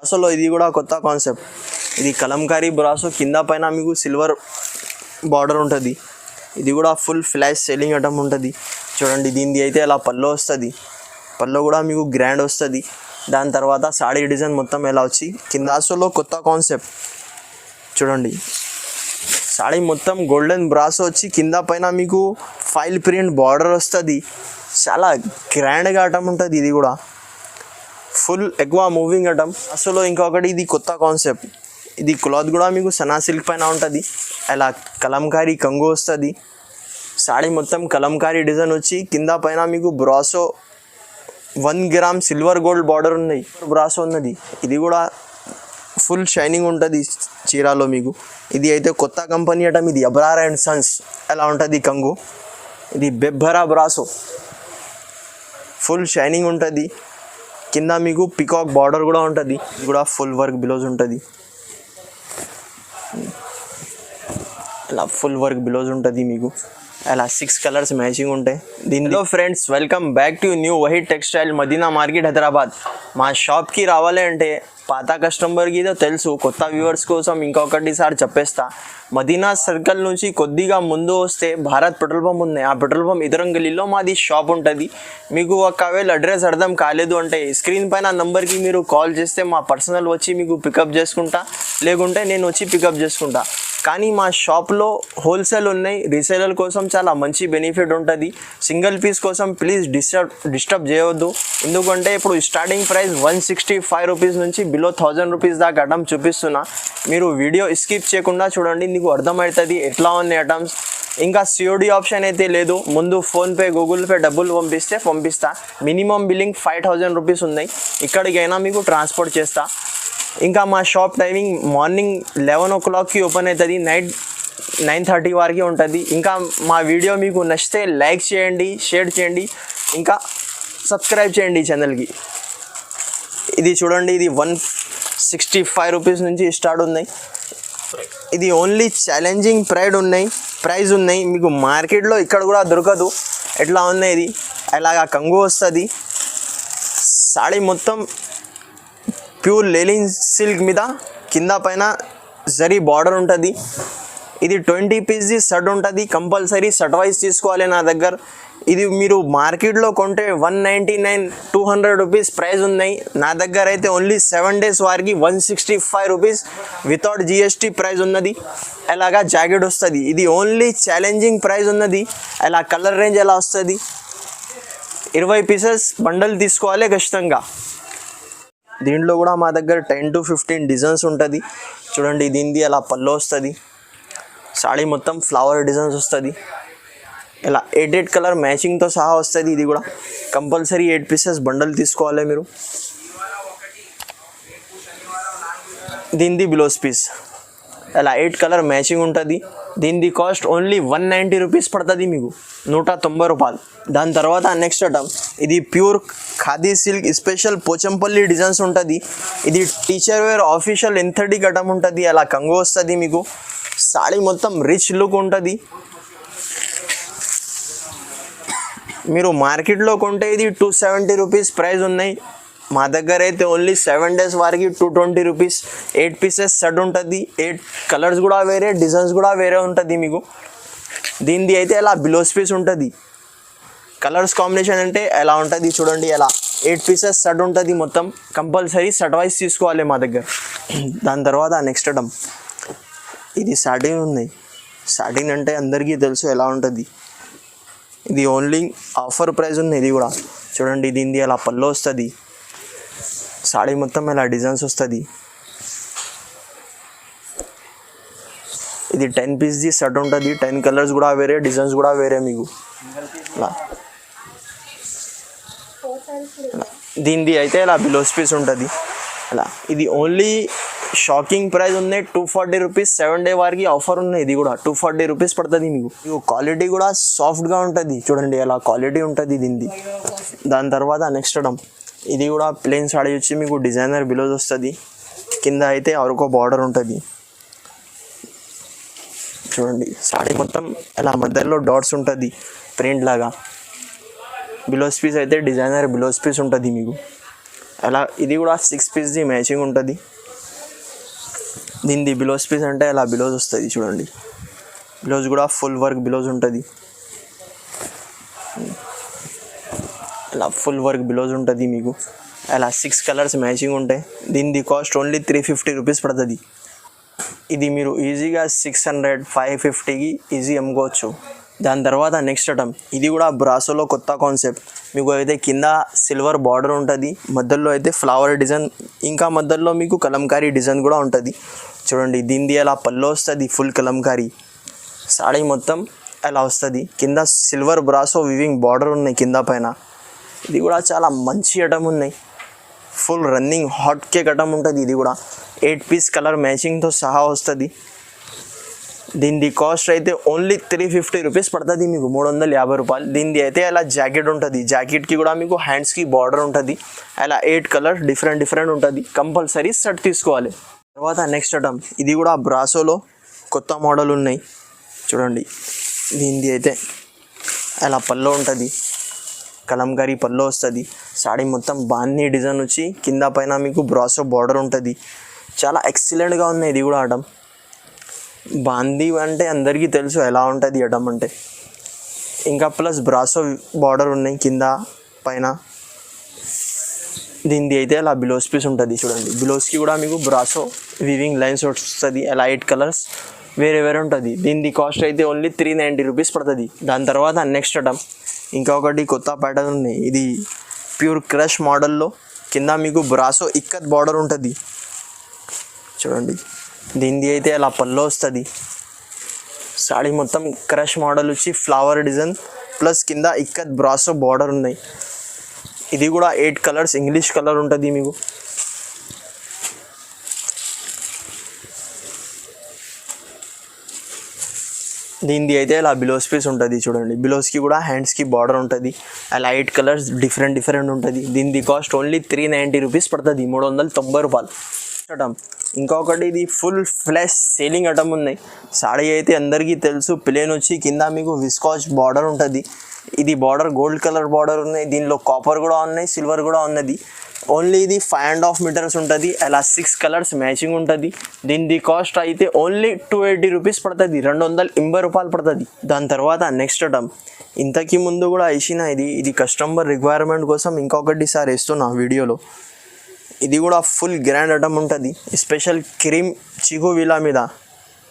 అసలు ఇది కూడా కొత్త కాన్సెప్ట్. ఇది కలంకారీ బ్రాసో, కింద పైన మీకు సిల్వర్ బార్డర్ ఉంటుంది. ఇది కూడా ఫుల్ ఫ్లాష్ సెల్లింగ్ ఐటమ్ ఉంటుంది. చూడండి, దీనిది అయితే అలా పల్లో వస్తుంది. పల్లో కూడా మీకు గ్రాండ్ వస్తుంది. దాని తర్వాత సాడీ డిజైన్ మొత్తం ఎలా వచ్చి కింద అసలు కొత్త కాన్సెప్ట్. చూడండి, సాడీ మొత్తం గోల్డెన్ బ్రాసో వచ్చి కింద పైన మీకు ఫైల్ ప్రింట్ బార్డర్ వస్తుంది. చాలా గ్రాండ్గా ఐటమ్ ఉంటుంది. ఇది కూడా ఫుల్ ఎక్కువ మూవింగ్ ఐటమ్. అసలు ఇంకొకటి ఇది కొత్త కాన్సెప్ట్. ఇది క్లాత్ కూడా మీకు సనా సిల్క్ పైన ఉంటుంది. అలా కలంకారీ కంగు వస్తుంది. సాడీ మొత్తం కలంకారీ డిజైన్ వచ్చి కింద పైన మీకు బ్రాసో 1 గ్రామ్ సిల్వర్ గోల్డ్ బార్డర్ ఉన్నాయి. బ్రాసో ఉన్నది. ఇది కూడా ఫుల్ షైనింగ్ ఉంటుంది చీరాలో మీకు. ఇది అయితే కొత్త కంపెనీ ఐటమ్. ఇది అబ్రార్ అండ్ సన్స్ ఎలా ఉంటుంది కంగు. ఇది బెబ్బరా బ్రాసో, ఫుల్ షైనింగ్ ఉంటుంది. కింద మీకు పికాక్ బార్డర్ కూడా ఉంటుంది. ఇది కూడా ఫుల్ వర్క్ బ్లౌజ్ ఉంటుంది. అలా ఫుల్ వర్క్ బ్లౌజ్ ఉంటుంది మీకు. అలా 6 కలర్స్ మ్యాచింగ్ ఉంటాయి దీనిలో. Friends, welcome back to new Waheed textile, Madina market, Hyderabad. మా షాప్కి రావాలి అంటే పాత కస్టమర్కి ఏదో తెలుసు, కొత్త వ్యూవర్స్ కోసం ఇంకొకటిసారి చెప్పేస్తా. మదీనా సర్కిల్ నుంచి కొద్దిగా ముందు వస్తే భారత్ పెట్రోల్ పంప్ ఉంది. ఆ పెట్రోల్ పంప్ ఎదురం గల్లీలో మాది షాప్ ఉంటుంది. మీకు ఒకవేళ అడ్రస్ అర్థం కాలేదు అంటే స్క్రీన్ పైన నంబర్కి మీరు కాల్ చేస్తే మా పర్సనల్ వచ్చి మీకు పికప్ చేసుకుంటా, లేకుంటే నేను వచ్చి పికప్ చేసుకుంటా. కానీ మా షాప్లో హోల్సేల్ ఉన్నాయి. రీసేలర్ కోసం చాలా మంచి బెనిఫిట్ ఉంటుంది. సింగిల్ పీస్ కోసం ప్లీజ్ డిస్టర్బ్ చేయవద్దు. ఎందుకంటే ఇప్పుడు స్టార్టింగ్ ప్రైస్ 165 రూపీస్ నుంచి బిలో 1000 రూపీస్ దాకా ఐటమ్ చూపిస్తున్నా. మీరు వీడియో స్కిప్ చేయకుండా చూడండి, మీకు అర్థమవుతుంది ఎట్లా ఉన్నాయి ఐటమ్స్. ఇంకా సిఓడి ఆప్షన్ అయితే లేదు. ముందు ఫోన్పే, గూగుల్ పే డబ్బులు పంపిస్తా. మినిమం బిల్లింగ్ 5000 రూపీస్ ఉన్నాయి. ఇక్కడికైనా మీకు ట్రాన్స్పోర్ట్ చేస్తా. ఇంకా మా షాప్ టైమింగ్ మార్నింగ్ 11 o'clockకి ఓపెన్ అవుతుంది, నైట్ 9:30 వరకు ఉంటుంది. ఇంకా మా వీడియో మీకు నచ్చితే లైక్ చేయండి, షేర్ చేయండి, ఇంకా సబ్స్క్రైబ్ చేయండి ఈ ఛానల్కి. ఇది చూడండి, ఇది 165 రూపీస్ నుంచి స్టార్ట్ ఉన్నాయి. ఇది ఓన్లీ ఛాలెంజింగ్ ప్రైజ్ ఉన్నాయి. మీకు మార్కెట్లో ఇక్కడ కూడా దొరకదు. ఎట్లా ఉన్నాయి ఇది. అలాగా కంగు వస్తుంది. సాడీ మొత్తం ప్యూర్ లెలిన్ సిల్క్ మీద కింద పైన జరీ బార్డర్ ఉంటుంది. ఇది 20 పీస్ది షర్ట్ ఉంటుంది. కంపల్సరీ షర్ట్ వైజ్ తీసుకోవాలి నా దగ్గర. ఇది మీరు మార్కెట్లో కొంటే 199, 200 రూపీస్ ప్రైస్ ఉన్నాయి. నా దగ్గర అయితే ఓన్లీ 7 days వారికి 165 రూపీస్ వితౌట్ జిఎస్టీ ప్రైస్ ఉన్నది. అలాగా జాకెట్ వస్తుంది. ఇది ఓన్లీ ఛాలెంజింగ్ ప్రైస్ ఉన్నది. అలా కలర్ రేంజ్ ఎలా వస్తుంది. 20 పీసెస్ బండల్ తీసుకోవాలి ఖచ్చితంగా. దీంట్లో కూడా మా దగ్గర 10 to 15 డిజైన్స్ ఉంటుంది. చూడండి, దీనిది అలా పల్లో వస్తుంది. సాడీ మొత్తం ఫ్లవర్ డిజైన్స్ వస్తుంది. ఇలా 8 కలర్ మ్యాచింగ్తో సహా వస్తుంది. ఇది కూడా కంపల్సరీ 8 పీసెస్ బండల్ తీసుకోవాలి మీరు. దీనిది బ్లౌజ్ పీస్ అలా 8 కలర్ మ్యాచింగ్ ఉంటుంది. దీనిది కాస్ట్ ఓన్లీ 190 రూపీస్ పడుతుంది మీకు, 190 రూపాయలు. దాని తర్వాత నెక్స్ట్ ఐటమ్, ఇది pure khadi silk special Pochampally designs ఉంటుంది. ఇది teacher wear official authentic item ఉంటుంది. అలా కంగు వస్తుంది మీకు. సాడీ మొత్తం రిచ్ లుక్ ఉంటుంది. మీరు మార్కెట్లో కొంటే ఇది 270 రూపీస్ ప్రైస్ ఉన్నాయి. మా దగ్గర అయితే ఓన్లీ 7 days వారికి 220 రూపీస్. 8 పీసెస్ సెట్ ఉంటుంది. 8 కలర్స్ కూడా వేరే, డిజైన్స్ కూడా వేరే ఉంటుంది మీకు. దీనిది అయితే అలా బ్లౌజ్ పీస్ ఉంటుంది. కలర్స్ కాంబినేషన్ అంటే ఎలా ఉంటుంది చూడండి. అలా 8 పీసెస్ సెట్ ఉంటుంది మొత్తం. కంపల్సరీ సెట్ వైజ్ తీసుకోవాలి మా దగ్గర. దాని తర్వాత నెక్స్ట్ ఐటమ్, ఇది సాటిన్ ఉంది. సాటిన్ అంటే అందరికీ తెలుసు ఎలా ఉంటుంది. ఇది ఓన్లీ ఆఫర్ ప్రైస్ ఉంది. ఇది కూడా చూడండి, దీనిది అలా పల్లో వస్తుంది. సాడీ మొత్తం ఇలా డిజైన్స్ వస్తుంది. ఇది 10 పీస్ది సెట్ ఉంటుంది. 10 కలర్స్ కూడా వేరే, డిజైన్స్ కూడా వేరే మీకు. అలా దీనిది అయితే ఇలా బ్లౌజ్ పీస్ ఉంటుంది. అలా ఇది ఓన్లీ షాకింగ్ ప్రైస్ ఉన్నాయి 240 రూపీస్. 7 day వారికి ఆఫర్ ఉన్నాయి. ఇది కూడా 240 రూపీస్ పడుతుంది మీకు. క్వాలిటీ కూడా సాఫ్ట్గా ఉంటుంది. చూడండి అలా క్వాలిటీ ఉంటుంది దీనిది. దాని తర్వాత నెక్స్ట్ ఐటమ్, ఇది కూడా ప్లెయిన్ సాడీ వచ్చి మీకు డిజైనర్ బ్లౌజ్ వస్తుంది. కింద అయితే అరకో బార్డర్ ఉంటుంది. చూడండి, సాడీ మొత్తం ఇలా మధ్యలో డాట్స్ ఉంటుంది ప్రింట్ లాగా. బ్లౌజ్ పీస్ అయితే డిజైనర్ బ్లౌజ్ పీస్ ఉంటుంది మీకు. అలా ఇది కూడా 6 పీస్ది మ్యాచింగ్ ఉంటుంది. దీనిది బిలోస్ పీస్ అంటే అలా బిలోస్ వస్తుంది చూడండి. బిలోస్ కూడా ఫుల్ వర్క్ బిలోస్ ఉంటుంది. అలా ఫుల్ వర్క్ బిలోస్ ఉంటుంది మీకు. అలా 6 కలర్స్ మ్యాచింగ్ ఉంటాయి. దీనిది కాస్ట్ ఓన్లీ 350 రూపీస్ పడుతుంది. ఇది మీరు ఈజీగా 600 550కి ఈజీ అమ్ముకోవచ్చు. దాని తర్వాత నెక్స్ట్ ఐటమ్, ఇది కూడా బ్రాసోలో కొత్త కాన్సెప్ట్. మీకు అయితే కింద సిల్వర్ బార్డర్ ఉంటుంది, మధ్యలో అయితే ఫ్లవర్ డిజైన్, ఇంకా మధ్యలో మీకు కలంకారీ డిజైన్ కూడా ఉంటుంది చూడండి. దీనిది అలా పల్లో వస్తుంది, ఫుల్ కలంకారీ సాడీ మొత్తం అలా వస్తుంది. కింద సిల్వర్ బ్రాసో వివింగ్ బార్డర్ ఉన్నాయి కింద పైన. ఇది కూడా చాలా మంచి ఐటమ్ ఉన్నాయి. Full running hot cake item ఉంటుంది. ఇది కూడా 8 పీస్ కలర్ మ్యాచింగ్తో సహా వస్తుంది. దీనిది కాస్ట్ అయితే ఓన్లీ 350 రూపీస్ పడుతుంది మీకు, 350 రూపాయలు. దీనిది అయితే అలా జాకెట్ ఉంటుంది. జాకెట్కి కూడా మీకు హ్యాండ్స్కి బార్డర్ ఉంటుంది. అలా 8 కలర్ డిఫరెంట్ ఉంటుంది. కంపల్సరీ సెట్ తీసుకోవాలి. తర్వాత నెక్స్ట్ ఐటమ్, ఇది కూడా బ్రాసోలో కొత్త మోడల్ ఉన్నాయి చూడండి. దీనిది అయితే అలా పల్లో ఉంటుంది, కలంకారీ పల్లో వస్తుంది. సాడీ మొత్తం బాన్నీ డిజైన్ వచ్చి కింద పైన మీకు బ్రాసో బార్డర్ ఉంటుంది. చాలా ఎక్సలెంట్గా ఉన్నాయి. ఇది కూడా ఐటమ్ బాందీ అంటే అందరికీ తెలుసు ఎలా ఉంటుంది ఐటమ్ అంటే. ఇంకా ప్లస్ బ్రాసో బార్డర్ ఉన్నాయి కింద పైన. దీనిది అయితే అలా బిలోస్ పీస్ ఉంటుంది చూడండి. బిలోస్కి కూడా మీకు బ్రాసో వివింగ్ లైన్స్ వస్తుంది. అలా 8 కలర్స్ వేరే ఉంటుంది. దీనిది కాస్ట్ అయితే ఓన్లీ 390 రూపీస్ పడుతుంది. దాని తర్వాత నెక్స్ట్ ఐటమ్, ఇంకొకటి కొత్త ప్యాటర్న్ ఉన్నాయి. ఇది ప్యూర్ క్రష్ మోడల్లో కింద మీకు బ్రాసో ఇక్కత్ బార్డర్ ఉంటుంది చూడండి. దీనిది అయితే అలా పల్లో వస్తుంది. సాడీ మొత్తం క్రష్ మోడల్ వచ్చి ఫ్లవర్ డిజైన్ ప్లస్ కింద ఇక్కత్ బ్రాసో బార్డర్ ఉన్నాయి. ఇది కూడా 8 కలర్స్ ఇంగ్లీష్ కలర్ ఉంటుంది మీకు. దీనిది అయితే అలా బిలోస్ పీస్ ఉంటుంది చూడండి. బిలోస్కి కూడా హ్యాండ్స్కి బార్డర్ ఉంటుంది. అలా 8 కలర్స్ డిఫరెంట్ ఉంటుంది. దీనిది కాస్ట్ ఓన్లీ 390 రూపీస్ పడుతుంది, 390 రూపాయలు. ఐటమ్ ఇంకొకటి, ఇది ఫుల్ ఫ్లాష్ సేలింగ్ ఐటమ్ ఉన్నాయి. సాడీ అయితే అందరికీ తెలుసు, ప్లేన్ వచ్చి కింద మీకు విస్కాచ్ బార్డర్ ఉంటుంది. ఇది బార్డర్ గోల్డ్ కలర్ బార్డర్ ఉన్నాయి. దీనిలో కాపర్ కూడా ఉన్నాయి, సిల్వర్ కూడా ఉన్నది. ఓన్లీ ఇది 5.5 మీటర్స్ ఉంటుంది. అలా 6 కలర్స్ మ్యాచింగ్ ఉంటుంది. దీనిది కాస్ట్ అయితే ఓన్లీ 280 రూపీస్ పడుతుంది, 280 రూపాయలు పడుతుంది. దాని తర్వాత నెక్స్ట్ ఐటమ్, ఇంతకీ ముందు కూడా వేసిన ఇది కస్టమర్ రిక్వైర్మెంట్ కోసం ఇంకొకటి సార్ వేస్తున్నా వీడియోలో. ఇది కూడా ఫుల్ గ్రాండ్ ఐటమ్ ఉంటుంది. స్పెషల్ క్రీమ్ చీకు వీలా మీద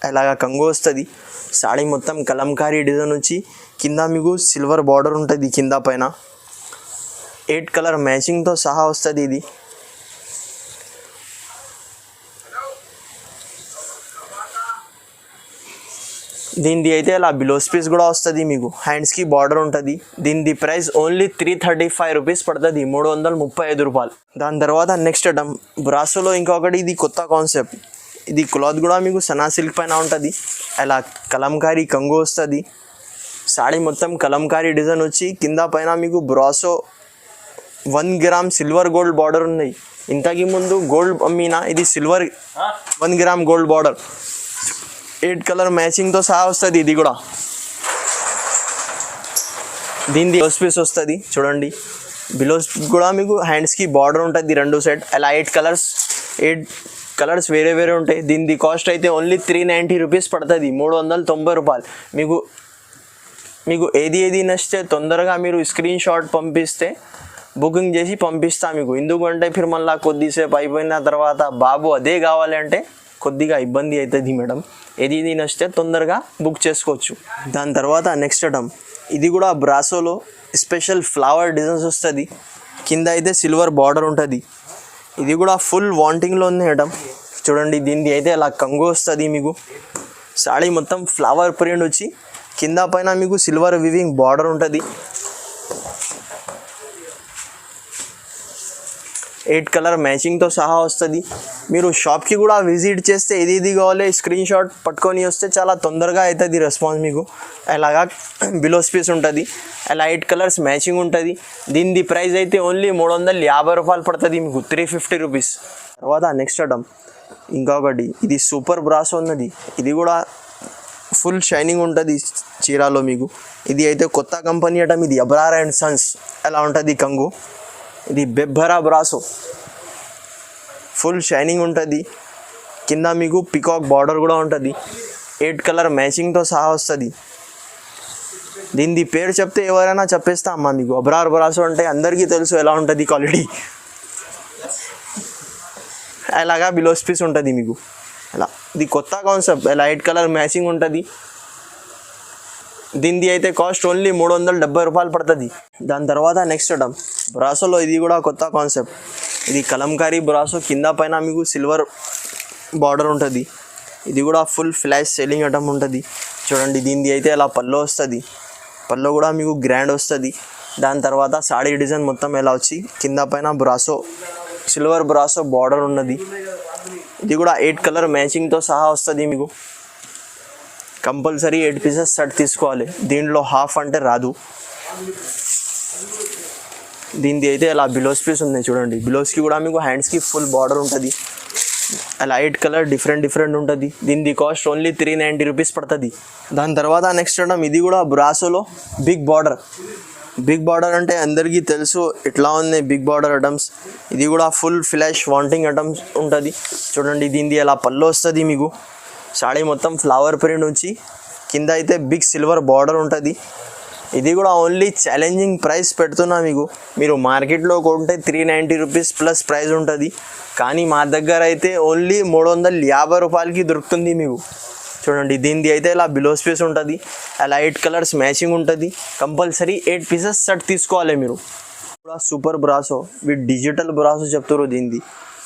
అలాగా కంగు వస్తుంది. సాడీ మొత్తం కలంకారీ డిజైన్ వచ్చి కింద మీకు సిల్వర్ బార్డర్ ఉంటుంది కింద పైన. 8 కలర్ మ్యాచింగ్తో సహా వస్తుంది ఇది. దీనిది అయితే అలా బిలోస్ పీస్ కూడా వస్తుంది మీకు. హ్యాండ్స్కి బార్డర్ ఉంటుంది. దీనిది ప్రైస్ ఓన్లీ 335 రూపీస్ పడుతుంది, 335 రూపాయలు. దాని తర్వాత నెక్స్ట్ ఐటమ్, బ్రాసోలో ఇంకొకటి, ఇది కొత్త కాన్సెప్ట్. ఇది క్లాత్ కూడా మీకు సనా సిల్క్ పైన ఉంటుంది. అలా కలంకారీ కంగు వస్తుంది. సాడీ మొత్తం కలంకారీ డిజైన్ వచ్చి కింద పైన మీకు బ్రాసో 1 గ్రామ్ సిల్వర్ గోల్డ్ బార్డర్ ఉన్నాయి. ఇంతకి ముందు గోల్డ్ అమ్మినా, ఇది silver 1 gram gold border. 8 colour మ్యాచింగ్తో సహా వస్తుంది. ఇది కూడా దీనిది బిలోస్ పీస్ వస్తుంది చూడండి. బిలోస్ కూడా మీకు హ్యాండ్స్కి బార్డర్ ఉంటుంది 2 సైడ్. అలా 8 కలర్స్ వేరే ఉంటాయి. దీనిది కాస్ట్ అయితే ఓన్లీ 390 రూపీస్ పడుతుంది, 390 రూపాయలు. మీకు ఏది నచ్చితే తొందరగా మీరు స్క్రీన్ షాట్ పంపిస్తే బుకింగ్ చేసి పంపిస్తా మీకు. ఎందుకంటే ఫిర్ మళ్ళీ కొద్దిసేపు అయిపోయిన తర్వాత బాబు అదే కావాలి అంటే కొద్దిగా ఇబ్బంది అవుతుంది మేడం. ఏది నచ్చితే తొందరగా బుక్ చేసుకోవచ్చు. దాని తర్వాత నెక్స్ట్ ఐటమ్, ఇది కూడా బ్రాసోలో స్పెషల్ ఫ్లవర్ డిజైన్స్ వస్తుంది. కింద అయితే సిల్వర్ బార్డర్ ఉంటుంది. ఇది కూడా ఫుల్ వాంటింగ్లో ఉంది ఐటమ్ చూడండి. దీనిది అయితే అలా కంగు వస్తుంది మీకు. సాడీ మొత్తం ఫ్లవర్ ప్రింట్ వచ్చి కింద పైన మీకు సిల్వర్ వివింగ్ బార్డర్ ఉంటుంది. 8 కలర్ మ్యాచింగ్తో సహా వస్తుంది. మీరు షాప్కి కూడా విజిట్ చేస్తే ఏది కావాలి స్క్రీన్ షాట్ పట్టుకొని వస్తే చాలా తొందరగా అవుతుంది రెస్పాన్స్ మీకు. అలాగా బిలోస్ పీస్ ఉంటుంది. అలా 8 కలర్స్ మ్యాచింగ్ ఉంటుంది. దీనిది ప్రైస్ అయితే ఓన్లీ 350 రూపాయలు పడుతుంది మీకు, 350 రూపీస్. తర్వాత నెక్స్ట్ ఐటమ్ ఇంకొకటి, ఇది సూపర్ బ్రాస్ ఉన్నది. ఇది కూడా ఫుల్ షైనింగ్ ఉంటుంది చీరాలో మీకు. ఇది అయితే కొత్త కంపెనీ ఐటమ్. ఇది అబ్రార్ అండ్ సన్స్ అలా ఉంటుంది కంగు. ఇది బెబ్బరా బ్రాసో, ఫుల్ షైనింగ్ ఉంటుంది. కింద మీకు పికాక్ బార్డర్ కూడా ఉంటుంది, 8 కలర్ మ్యాచింగ్తో సహా వస్తుంది. దీని పేరు చెప్తే ఎవరైనా చెప్పేస్తా అమ్మా మీకు. అబ్రార్ బ్రాసో అంటే అందరికీ తెలుసు ఎలా ఉంటుంది క్వాలిటీ. అలాగా బిలోస్ పీస్ ఉంటుంది మీకు. అలా ఇది కొత్త కాన్సెప్ట్, ఇలా 8 కలర్ మ్యాచింగ్ ఉంటుంది. దీనిది అయితే కాస్ట్ ఓన్లీ 370 రూపాయలు పడుతుంది. దాని తర్వాత నెక్స్ట్ ఐటమ్ బ్రాసోలో, ఇది కూడా కొత్త కాన్సెప్ట్. ఇది కలంకారీ బ్రాసో, కింద పైన మీకు సిల్వర్ బార్డర్ ఉంటుంది. ఇది కూడా ఫుల్ ఫ్లాష్ సెల్లింగ్ ఐటమ్ ఉంటుంది. చూడండి, దీనిది అయితే ఇలా పల్లో వస్తుంది. పల్లో కూడా మీకు గ్రాండ్ వస్తుంది. దాని తర్వాత సాడీ డిజైన్ మొత్తం ఎలా వచ్చి కింద పైన బ్రాసో, సిల్వర్ బ్రాసో బార్డర్ ఉన్నది. ఇది కూడా 8 కలర్ మ్యాచింగ్తో సహా వస్తుంది మీకు. కంపల్సరీ 8 పీసెస్ సెట్ తీసుకోవాలి, దీంట్లో హాఫ్ అంటే రాదు. దీనిది అయితే ఇలా బిలోస్ పీస్ ఉంది చూడండి. బిలోస్కి కూడా మీకు హ్యాండ్స్కి ఫుల్ బార్డర్ ఉంటుంది. అలా 8 కలర్ డిఫరెంట్ ఉంటుంది. దీనిది కాస్ట్ ఓన్లీ 390 రూపీస్ పడుతుంది. దాని తర్వాత నెక్స్ట్ ఐటమ్, ఇది కూడా బ్రాసోలో బిగ్ బార్డర్ అంటే అందరికీ తెలుసు ఎట్లా ఉంది బిగ్ బార్డర్ ఐటమ్స్. ఇది కూడా ఫుల్ ఫ్లాష్ వాంటింగ్ ఐటమ్స్ ఉంటుంది. చూడండి, దీనిది అలా పళ్ళు వస్తుంది మీకు. సాడీ మొత్తం ఫ్లవర్ ప్రింట్ నుంచి కింద అయితే బిగ్ సిల్వర్ బార్డర్ ఉంటుంది. ఇది కూడా ఓన్లీ ఛాలెంజింగ్ ప్రైస్ పెడుతున్నా మీకు. మీరు మార్కెట్లో కొంటే 390 రూపీస్ ప్లస్ ప్రైస్ ఉంటుంది, కానీ మా దగ్గర అయితే ఓన్లీ 350 రూపాయలకి దొరుకుతుంది మీకు. చూడండి, దీనిది అయితే ఇలా బిలోస్ పీస్ ఉంటుంది. అలా 8 కలర్స్ మ్యాచింగ్ ఉంటుంది. కంపల్సరీ 8 పీసెస్ సెట్ తీసుకోవాలి మీరు. కూడా super brasso with digital brasso చెప్తారు. దీనిది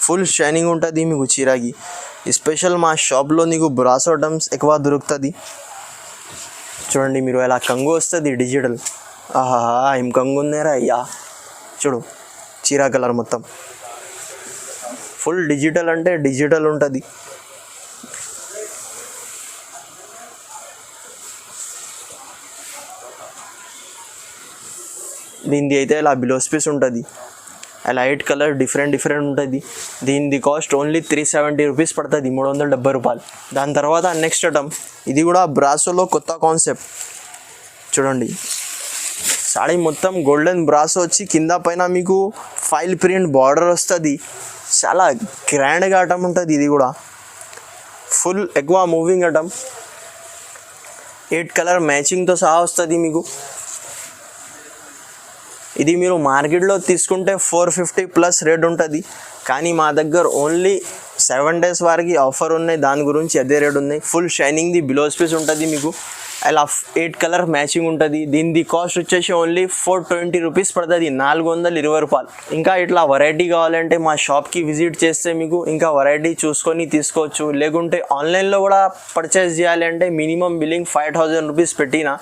ఫుల్ షైనింగ్ ఉంటుంది మీకు చీరాకి. స్పెషల్ మా షాప్లో నీకు బ్రాసో ఐటమ్స్ ఎక్కువ దొరుకుతుంది. చూడండి, మీరు ఎలా కంగు వస్తుంది డిజిటల్. ఆహా, ఏం కంగు ఉందేరా అయ్యా. చూడు, చీరా కలర్ మొత్తం ఫుల్ డిజిటల్ అంటే డిజిటల్ ఉంటుంది. దీనిది అయితే ఇలా బిలోస్ పీస్ ఉంటుంది. అలా 8 కలర్ డిఫరెంట్ ఉంటుంది. దీనిది కాస్ట్ ఓన్లీ 370 రూపీస్ పడుతుంది, 370 రూపాయలు. దాని తర్వాత నెక్స్ట్ ఐటమ్, ఇది కూడా బ్రాసోలో కొత్త కాన్సెప్ట్. చూడండి, సాడీ మొత్తం గోల్డెన్ బ్రాసో వచ్చి కింద పైన మీకు ఫైల్ ప్రింట్ బార్డర్ వస్తుంది. చాలా గ్రాండ్గా ఐటమ్ ఉంటుంది. ఇది కూడా ఫుల్ ఎక్కువ మూవింగ్ ఐటమ్, 8 కలర్ మ్యాచింగ్తో సహా వస్తుంది మీకు. ఇది మీరు మార్కెట్లో తీసుకుంటే 450 ప్లస్ రేట్ ఉంటుంది, కానీ మా దగ్గర ఓన్లీ 7 డేస్ వరకు ఆఫర్ ఉన్నాయి. దాని గురించి అదే రేట్ ఉన్నాయి. ఫుల్ షైనింగ్ది బిలోస్ పీస్ ఉంటుంది మీకు. అలా 8 కలర్ మ్యాచింగ్ ఉంటుంది. దీనిది కాస్ట్ వచ్చేసి ఓన్లీ 420 రూపీస్ పడుతుంది, 420 రూపాయలు. ఇంకా ఇట్లా వెరైటీ కావాలంటే మా షాప్కి విజిట్ చేస్తే మీకు ఇంకా వెరైటీ చూసుకొని తీసుకోవచ్చు. లేకుంటే ఆన్లైన్లో కూడా పర్చేస్ చేయాలి అంటే మినిమం బిల్లింగ్ 5000 రూపీస్ పెట్టినా,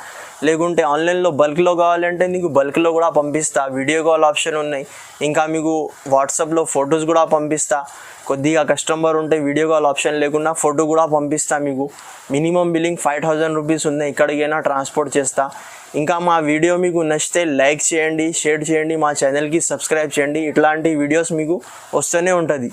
లేకుంటే ఆన్లైన్లో బల్క్లో కావాలంటే నీకు బల్క్లో కూడా పంపిస్తా. వీడియో కాల్ ఆప్షన్ ఉన్నాయి. ఇంకా మీకు వాట్సాప్లో ఫొటోస్ కూడా పంపిస్తా. కొద్దిగా కస్టమర్ ఉంటే వీడియో కాల్ ఆప్షన్ లేకుండా ఫోటో కూడా పంపిస్తా మీకు. మినిమం బిల్లింగ్ 5000 రూపీస్ ఉన్నాయి, ఎక్కడికైనా ట్రాన్స్పోర్ట్ చేస్తా. ఇంకా మా వీడియో మీకు నచ్చితే లైక్ చేయండి, షేర్ చేయండి, మా ఛానల్కి సబ్స్క్రైబ్ చేయండి. ఇట్లాంటి వీడియోస్ మీకు వస్తూనే ఉంటుంది.